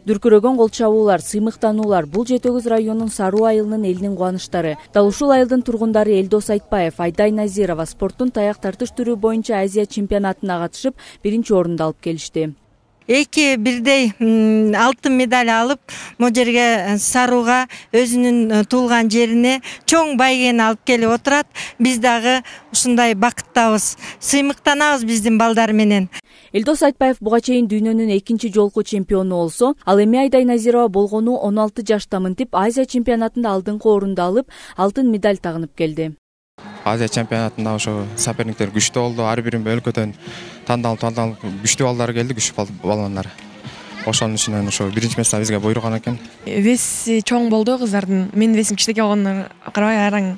Дүркүрөгөн кол чабуулар, сыймыктануулар бул Жети Өгүз районунун Саруу айылынын элинин кубанычтары. Дал ушул айылдын тургундары Элдос Айтбаев, Айдай Назирова спорттун таяк тартыш түрү боюнча Азия чемпионатына катышып, биринчи орунду алып келишти. Эки бирдей алтын медаль алып, могу жерге Сарууга өзүнүн туулган жерине чоң байгени алып келип отурат. Биз дагы ушундай бакыттабыз. Сыймыктанабыз биздин балдар менен. Элдос Айтбаев буга чейин дүйнөнүн экинчи жолку чемпиону болсо, ал эми Айдай Назирова болгону 16 жашта мынтип Азия чемпионатында алдыңкы орунду алып, алтын медаль тагынып келди. Азия чемпионатында ошо соперниктер күчтүү болду. Ар бир өлкөдөн тандалып күчтүү балдар келди, күчтүү балмандар. Ошонун ичинен ошо биринчи место бизге буйруган экен. Веси чоң болду кыздардын. Менин весим кичинекей болгонуна карабай араң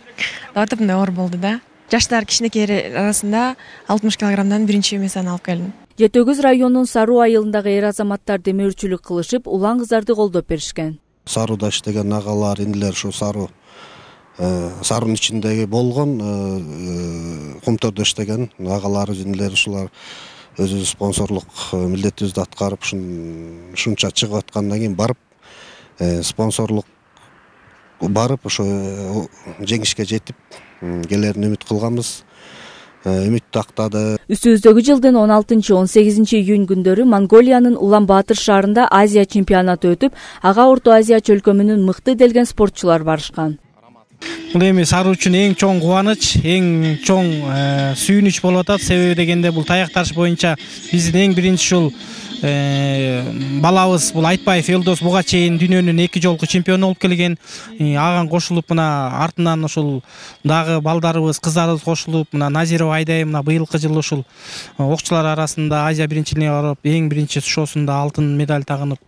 датып мындай оор болду да. Жаштар кичинекей арасында 60 килограммдан биринчи местени алып келдим. Жети Өгүз районунун Саруу айылындагы эр азаматтар демөөрчүлүк кылышып, улан кыздарды колдоп беришкен. Сарууда иштеген агалар, индилер ушу Саруунун ичиндеги болгон кумтөрдө иштеген агалар, индилер ушулар өзү спонсорлук милдетибизди аткарып, ушунча чыгып аткандан кийин барып спонсорлук барып ошо жеңишке жетип келерин үмүт кылганбыз. Үмүттү актады. Үстүбүздөгү жылдын 16-18 июнь күндөрү Монголиянын Улан-Баатыр шаарында Азия чемпионаты өтүп, ага Орто Азия чөлкөмүнүн мыкты делген спортчулар барышкан. Бул эми Саруу үчүн эң чоң кубаныч, эң чоң сүйүнүч болуп атат. Себеби дегенде бул таяк тартыш боюнча биздин эң биринчи ушул балабыз бул Айтбаев Элдос буга чейин дүйнөнүн 2 жолку чемпиону болуп келген. Ага кошулуп мына артынан ушул дагы балдарыбыз, кыздарыбыз кошулуп, мына Назирова Айдай мына быйылкы жылы ушул окчулар арасында Азия биринчилигине барып, эң биринчи шоусунда алтын медаль тагынып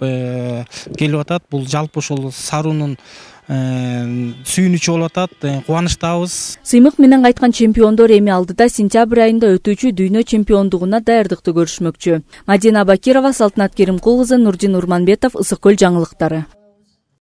келип атат. Бул жалпы ушул Саруунун сүйүнүчү болуп атат, кубанычтабыз. Сыймык менен кайткан чемпиондор эми алдыда сентябрь айында өтүүчү дүйнө чемпиондугуна даярдыкты көрүшмөкчү. Мадина Бакирова, Салтанат Керимкул кызы, Нурдин Урманбетов, Ысык Көл жаңылыктары.